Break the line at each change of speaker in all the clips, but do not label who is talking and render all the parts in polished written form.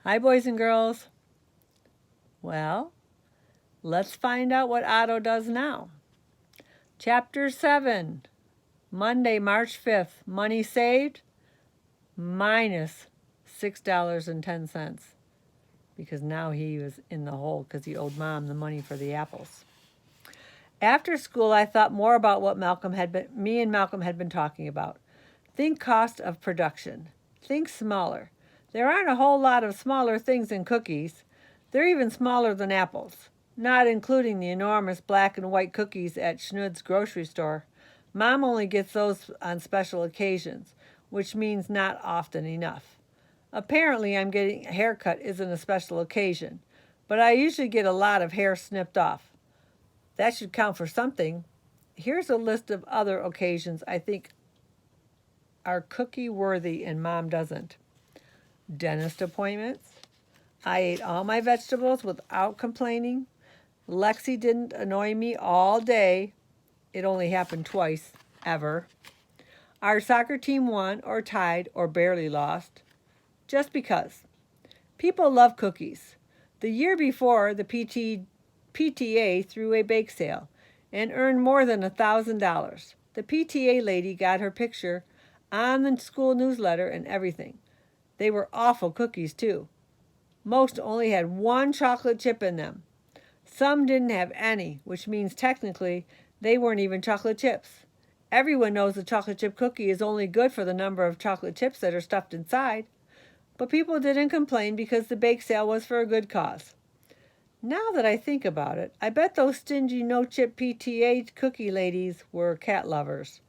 Hi, boys and girls. Well, let's find out what Otto does now. Chapter 7, Monday, March 5th. Money saved minus $6.10 because now he was in the hole because he owed Mom the money for the apples. After school, I thought more about what me and Malcolm had been talking about. Think cost of production. Think smaller. There aren't a whole lot of smaller things in cookies. They're even smaller than apples, not including the enormous black and white cookies at Schnuds grocery store. Mom only gets those on special occasions, which means not often enough. Apparently, I'm getting a haircut isn't a special occasion, but I usually get a lot of hair snipped off. That should count for something. Here's a list of other occasions I think are cookie worthy and Mom doesn't. Dentist appointments. I ate all my vegetables without complaining. Lexi didn't annoy me all day. It only happened twice, ever. Our soccer team won or tied or barely lost. Just because. People love cookies. The year before, the PTA threw a bake sale and earned more than $1,000. The PTA lady got her picture on the school newsletter and everything. They were awful cookies, too. Most only had one chocolate chip in them. Some didn't have any, which means technically they weren't even chocolate chips. Everyone knows a chocolate chip cookie is only good for the number of chocolate chips that are stuffed inside. But people didn't complain because the bake sale was for a good cause. Now that I think about it, I bet those stingy no-chip PTA cookie ladies were cat lovers.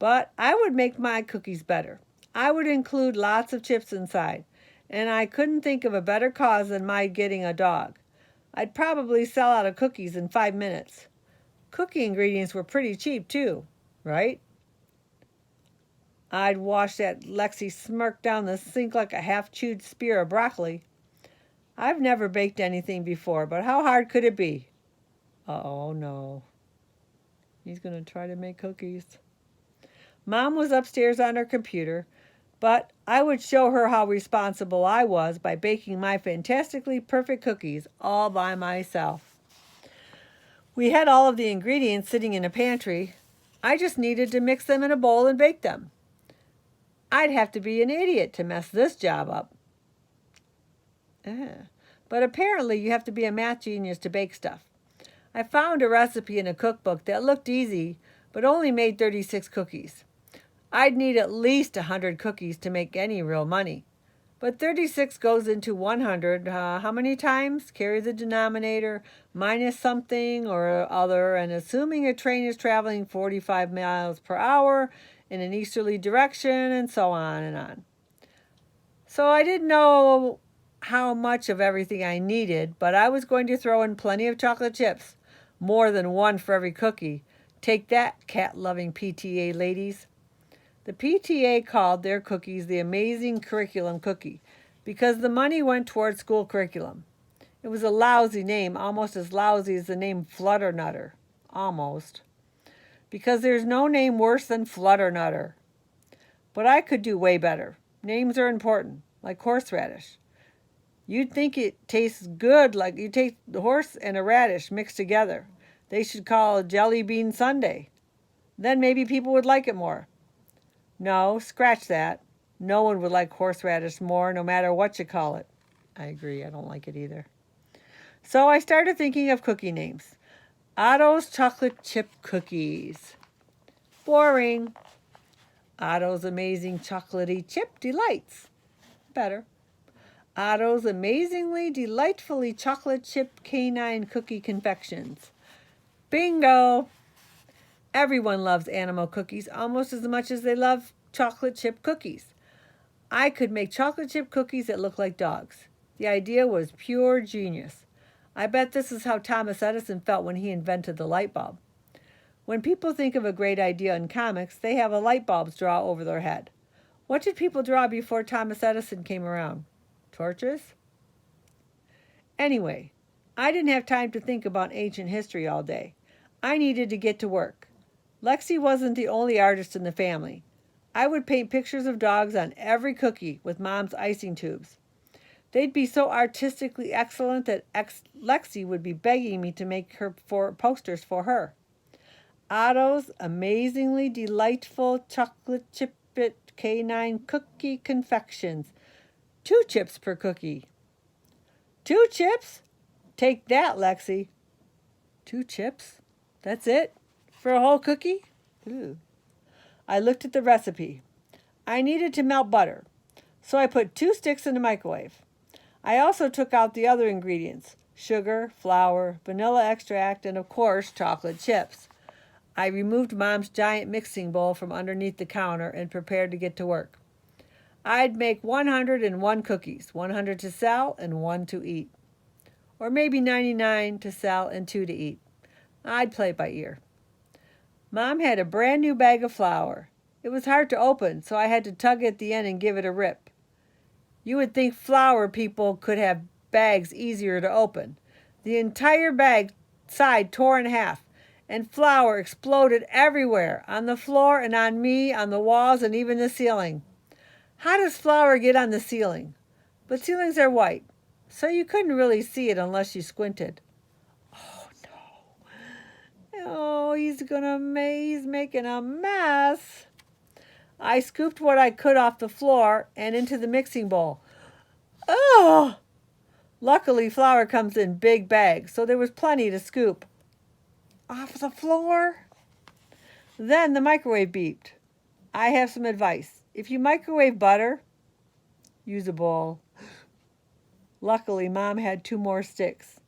But I would make my cookies better. I would include lots of chips inside, and I couldn't think of a better cause than my getting a dog. I'd probably sell out of cookies in 5 minutes. Cookie ingredients were pretty cheap too, right? I'd wash that Lexi smirk down the sink like a half-chewed spear of broccoli. I've never baked anything before, but how hard could it be? Oh no. He's going to try to make cookies. Mom was upstairs on her computer, but I would show her how responsible I was by baking my fantastically perfect cookies all by myself. We had all of the ingredients sitting in a pantry. I just needed to mix them in a bowl and bake them. I'd have to be an idiot to mess this job up. But apparently you have to be a math genius to bake stuff. I found a recipe in a cookbook that looked easy, but only made 36 cookies. I'd need at least 100 cookies to make any real money. But 36 goes into 100 how many times? Carry the denominator, minus something or other, and assuming a train is traveling 45 miles per hour in an easterly direction, and so on and on. So I didn't know how much of everything I needed, but I was going to throw in plenty of chocolate chips, more than one for every cookie. Take that, cat-loving PTA ladies. The PTA called their cookies the Amazing Curriculum Cookie because the money went toward school curriculum. It was a lousy name, almost as lousy as the name Flutternutter. Almost. Because there's no name worse than Flutternutter. But I could do way better. Names are important, like horseradish. You'd think it tastes good, like you take the horse and a radish mixed together. They should call it Jelly Bean Sundae. Then maybe people would like it more. No, scratch that. No one would like horseradish more, no matter what you call it. I agree, I don't like it either. So I started thinking of cookie names. Otto's Chocolate Chip Cookies. Boring. Otto's Amazing Chocolatey Chip Delights. Better. Otto's Amazingly Delightfully Chocolate Chip Canine Cookie Confections. Bingo! Everyone loves animal cookies almost as much as they love chocolate chip cookies. I could make chocolate chip cookies that look like dogs. The idea was pure genius. I bet this is how Thomas Edison felt when he invented the light bulb. When people think of a great idea in comics, they have a light bulb draw over their head. What did people draw before Thomas Edison came around? Torches? Anyway, I didn't have time to think about ancient history all day. I needed to get to work. Lexi wasn't the only artist in the family. I would paint pictures of dogs on every cookie with Mom's icing tubes. They'd be so artistically excellent that Lexi would be begging me to make her posters for her. Otto's amazingly delightful chocolate chip canine cookie confections. 2 chips per cookie. 2 chips? Take that, Lexi. 2 chips? That's it? For a whole cookie? Ooh. I looked at the recipe. I needed to melt butter, so I put 2 sticks in the microwave. I also took out the other ingredients: sugar, flour, vanilla extract, and of course, chocolate chips. I removed Mom's giant mixing bowl from underneath the counter and prepared to get to work. I'd make 101 cookies, 100 to sell and 1 to eat. Or maybe 99 to sell and 2 to eat. I'd play by ear. Mom had a brand new bag of flour. It was hard to open, so I had to tug at the end and give it a rip. You would think flour people could have bags easier to open. The entire bag side tore in half, and flour exploded everywhere, on the floor and on me, on the walls, and even the ceiling. How does flour get on the ceiling? But ceilings are white, so you couldn't really see it unless you squinted. Oh, no. Oh, he's making a mess. I scooped what I could off the floor and into the mixing bowl. Oh! Luckily, flour comes in big bags, so there was plenty to scoop. Off the floor? Then the microwave beeped. I have some advice. If you microwave butter, use a bowl. Luckily, Mom had 2 more sticks.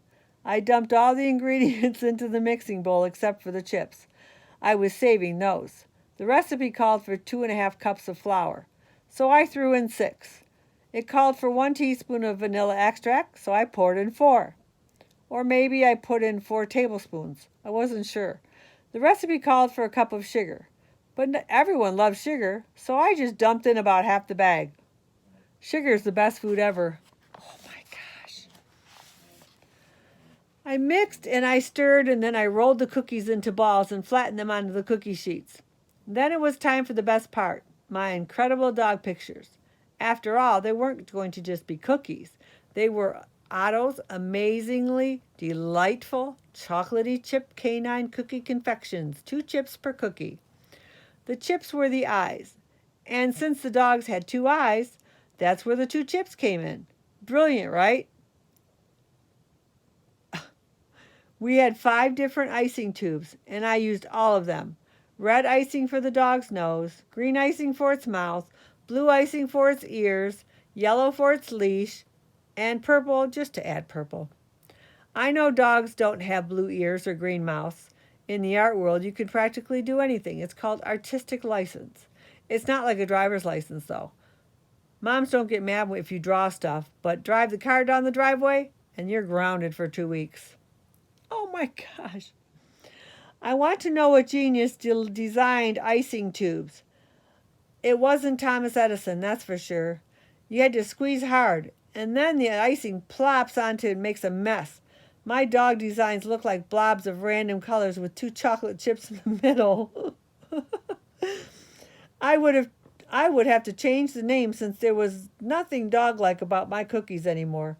I dumped all the ingredients into the mixing bowl except for the chips. I was saving those. The recipe called for 2½ cups of flour, so I threw in 6. It called for 1 teaspoon of vanilla extract, so I poured in 4. Or maybe I put in 4 tablespoons. I wasn't sure. The recipe called for a cup of sugar, but everyone loves sugar, so I just dumped in about half the bag. Sugar's the best food ever. Oh my gosh. I mixed and I stirred, and then I rolled the cookies into balls and flattened them onto the cookie sheets. Then it was time for the best part, my incredible dog pictures. After all, they weren't going to just be cookies. They were Otto's amazingly delightful chocolatey chip canine cookie confections, 2 chips per cookie. The chips were the eyes, and since the dogs had 2 eyes, that's where the 2 chips came in. Brilliant, right? We had 5 different icing tubes, and I used all of them. Red icing for the dog's nose, green icing for its mouth, blue icing for its ears, yellow for its leash, and purple just to add purple. I know dogs don't have blue ears or green mouths. In the art world, you can practically do anything. It's called artistic license. It's not like a driver's license, though. Moms don't get mad if you draw stuff, but drive the car down the driveway, and you're grounded for 2 weeks. Oh my gosh. I want to know what genius designed icing tubes. It wasn't Thomas Edison, that's for sure. You had to squeeze hard, and then the icing plops onto it and makes a mess. My dog designs look like blobs of random colors with 2 chocolate chips in the middle. I would have to change the name since there was nothing dog-like about my cookies anymore.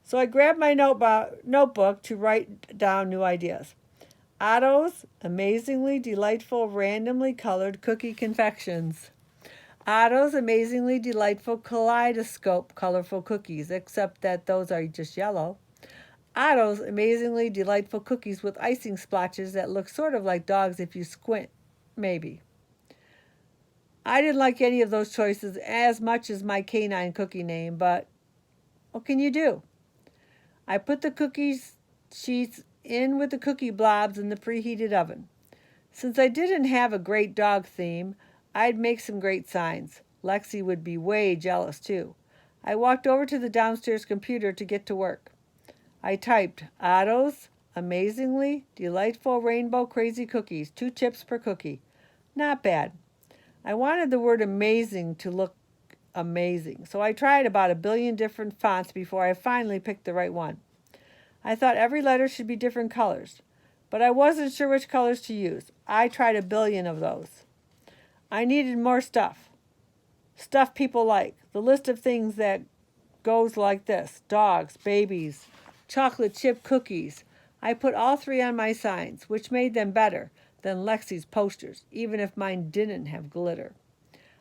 So I grabbed my notebook to write down new ideas. Otto's amazingly delightful randomly colored cookie confections. Otto's amazingly delightful kaleidoscope colorful cookies, except that those are just yellow. Otto's amazingly delightful cookies with icing splotches that look sort of like dogs if you squint, maybe. I didn't like any of those choices as much as my canine cookie name, but what can you do? I put the cookie sheets in with the cookie blobs in the preheated oven. Since I didn't have a great dog theme, I'd make some great signs. Lexi would be way jealous, too. I walked over to the downstairs computer to get to work. I typed, Otto's amazingly delightful rainbow crazy cookies, 2 chips per cookie. Not bad. I wanted the word amazing to look amazing, so I tried about 1 billion different fonts before I finally picked the right one. I thought every letter should be different colors, but I wasn't sure which colors to use. I tried 1 billion of those. I needed more stuff. Stuff people like. The list of things that goes like this: dogs, babies, chocolate chip cookies. I put all three on my signs, which made them better than Lexi's posters, even if mine didn't have glitter.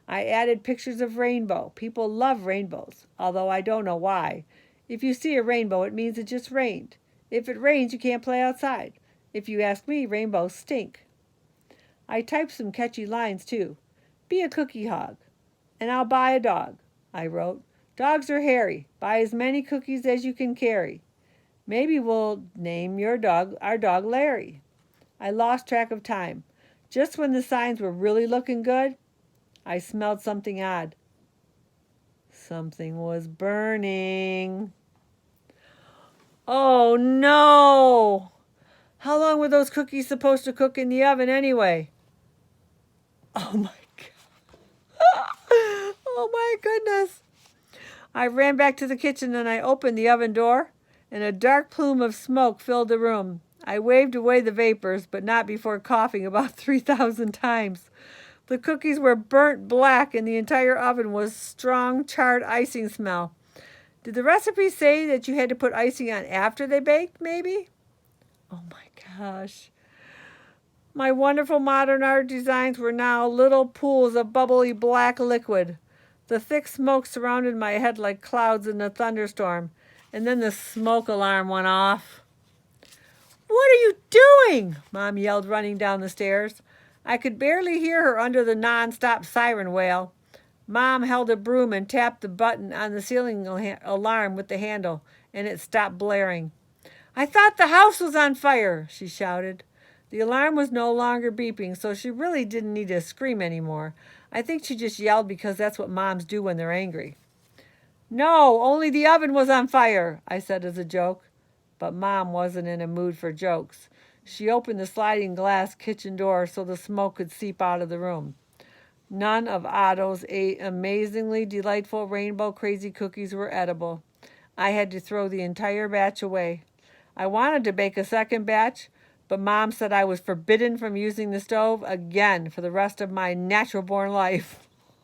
I added pictures of rainbow. People love rainbows, although I don't know why. If you see a rainbow, it means it just rained. If it rains, you can't play outside. If you ask me, rainbows stink. I typed some catchy lines, too. Be a cookie hog, and I'll buy a dog, I wrote. Dogs are hairy. Buy as many cookies as you can carry. Maybe we'll name our dog Larry. I lost track of time. Just when the signs were really looking good, I smelled something odd. Something was burning. Oh no! How long were those cookies supposed to cook in the oven anyway? Oh my God. Oh my goodness. I ran back to the kitchen and I opened the oven door, and a dark plume of smoke filled the room. I waved away the vapors, but not before coughing about 3,000 times. The cookies were burnt black, and the entire oven was strong, charred icing smell. Did the recipe say that you had to put icing on after they baked, maybe? Oh my gosh. My wonderful modern art designs were now little pools of bubbly black liquid. The thick smoke surrounded my head like clouds in a thunderstorm, and then the smoke alarm went off. What are you doing? Mom yelled, running down the stairs. I could barely hear her under the non-stop siren wail. Mom held a broom and tapped the button on the ceiling alarm with the handle, and it stopped blaring. I thought the house was on fire, she shouted. The alarm was no longer beeping, so she really didn't need to scream anymore. I think she just yelled because that's what moms do when they're angry. No, only the oven was on fire, I said as a joke. But Mom wasn't in a mood for jokes. She opened the sliding glass kitchen door so the smoke could seep out of the room. None of Otto's 8 amazingly delightful rainbow crazy cookies were edible. I had to throw the entire batch away. I wanted to bake a second batch, but Mom said I was forbidden from using the stove again for the rest of my natural-born life.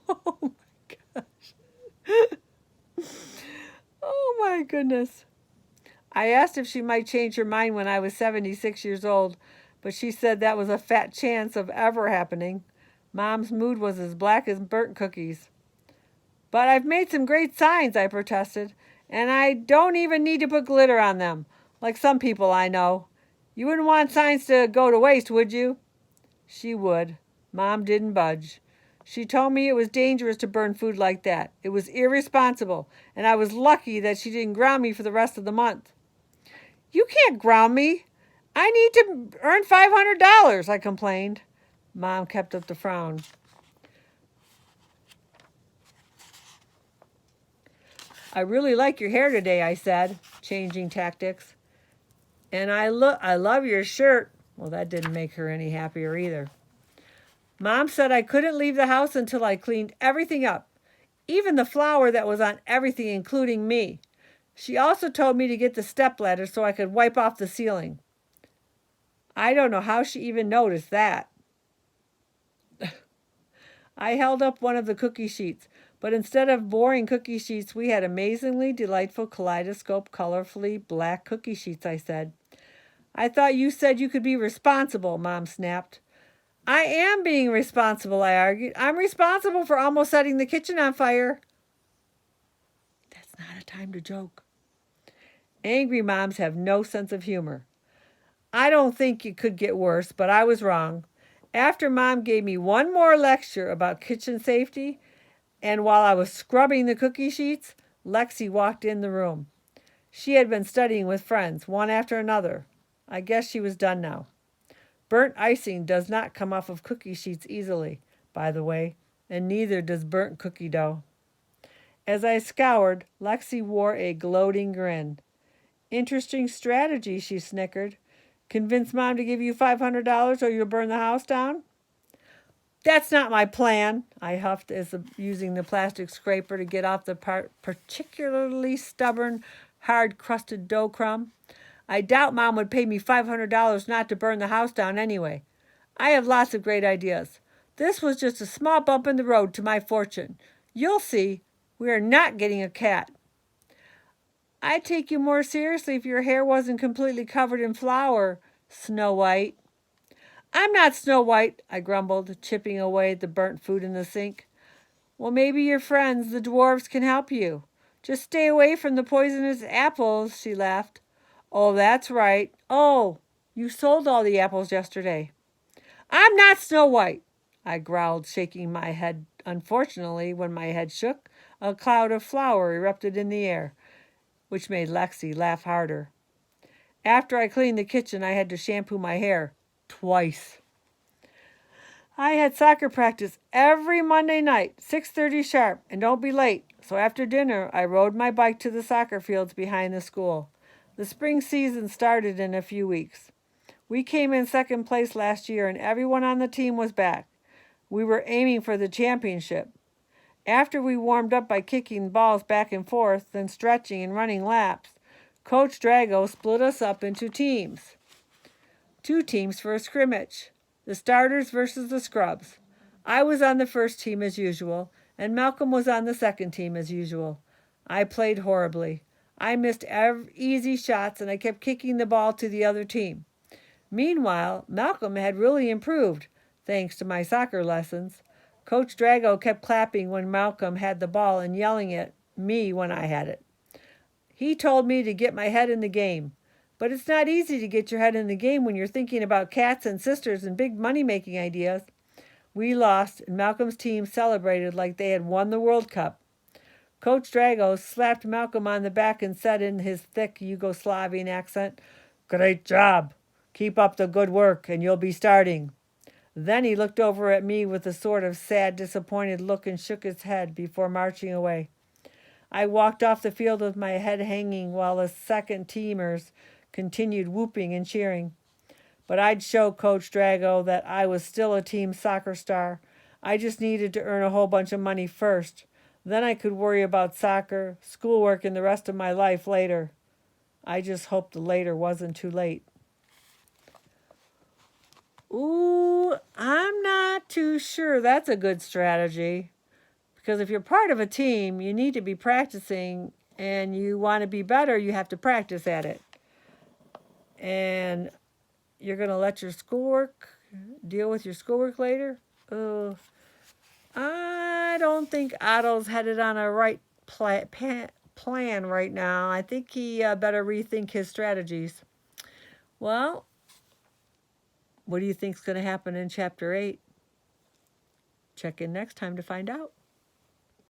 Oh my gosh. Oh my goodness. I asked if she might change her mind when I was 76 years old, but she said that was a fat chance of ever happening. Mom's mood was as black as burnt cookies. But I've made some great signs, I protested, and I don't even need to put glitter on them, like some people I know. You wouldn't want signs to go to waste, would you? She would. Mom didn't budge. She told me it was dangerous to burn food like that. It was irresponsible, and I was lucky that she didn't ground me for the rest of the month. You can't ground me. I need to earn $500, I complained. Mom kept up the frown. I really like your hair today, I said, changing tactics. And I love your shirt. Well, that didn't make her any happier either. Mom said I couldn't leave the house until I cleaned everything up, even the flour that was on everything, including me. She also told me to get the stepladder so I could wipe off the ceiling. I don't know how she even noticed that. I held up one of the cookie sheets, but instead of boring cookie sheets, we had amazingly delightful kaleidoscope, colorfully black cookie sheets, I said. I thought you said you could be responsible, Mom snapped. I am being responsible, I argued. I'm responsible for almost setting the kitchen on fire. That's not a time to joke. Angry moms have no sense of humor. I don't think it could get worse, but I was wrong. After Mom gave me one more lecture about kitchen safety, and while I was scrubbing the cookie sheets, Lexi walked in the room. She had been studying with friends, one after another. I guess she was done now. Burnt icing does not come off of cookie sheets easily, by the way, and neither does burnt cookie dough. As I scoured, Lexi wore a gloating grin. Interesting strategy, she snickered. Convince Mom to give you $500 or you'll burn the house down? That's not my plan, I huffed using the plastic scraper to get off the particularly stubborn, hard-crusted dough crumb. I doubt Mom would pay me $500 not to burn the house down anyway. I have lots of great ideas. This was just a small bump in the road to my fortune. You'll see, we are not getting a cat. I'd take you more seriously if your hair wasn't completely covered in flour, Snow White. I'm not Snow White, I grumbled, chipping away at the burnt food in the sink. Well, maybe your friends, the dwarfs, can help you. Just stay away from the poisonous apples, she laughed. Oh, that's right. Oh, you sold all the apples yesterday. I'm not Snow White, I growled, shaking my head. Unfortunately, when my head shook, a cloud of flour erupted in the air, which made Lexi laugh harder. After I cleaned the kitchen, I had to shampoo my hair twice. I had soccer practice every Monday night, 6:30 sharp, and don't be late. So after dinner, I rode my bike to the soccer fields behind the school. The spring season started in a few weeks. We came in second place last year, and everyone on the team was back. We were aiming for the championship. After we warmed up by kicking balls back and forth, then stretching and running laps, Coach Drago split us up into teams. 2 teams for a scrimmage. The starters versus the scrubs. I was on the first team as usual, and Malcolm was on the second team as usual. I played horribly. I missed easy shots, and I kept kicking the ball to the other team. Meanwhile, Malcolm had really improved, thanks to my soccer lessons. Coach Drago kept clapping when Malcolm had the ball and yelling at me when I had it. He told me to get my head in the game. But it's not easy to get your head in the game when you're thinking about cats and sisters and big money-making ideas. We lost, and Malcolm's team celebrated like they had won the World Cup. Coach Drago slapped Malcolm on the back and said in his thick Yugoslavian accent, "Great job. Keep up the good work, and you'll be starting." Then he looked over at me with a sort of sad, disappointed look and shook his head before marching away. I walked off the field with my head hanging while the second teamers continued whooping and cheering. But I'd show Coach Drago that I was still a team soccer star. I just needed to earn a whole bunch of money first. Then I could worry about soccer, schoolwork, and the rest of my life later. I just hoped the later wasn't too late. Ooh, I'm not too sure that's a good strategy. Because if you're part of a team, you need to be practicing, and you want to be better, you have to practice at it. And you're going to let your schoolwork deal with your schoolwork later? Oh, I don't think Otto's headed on a right plan right now. I think he better rethink his strategies. Well, what do you think's going to happen in Chapter 8? Check in next time to find out.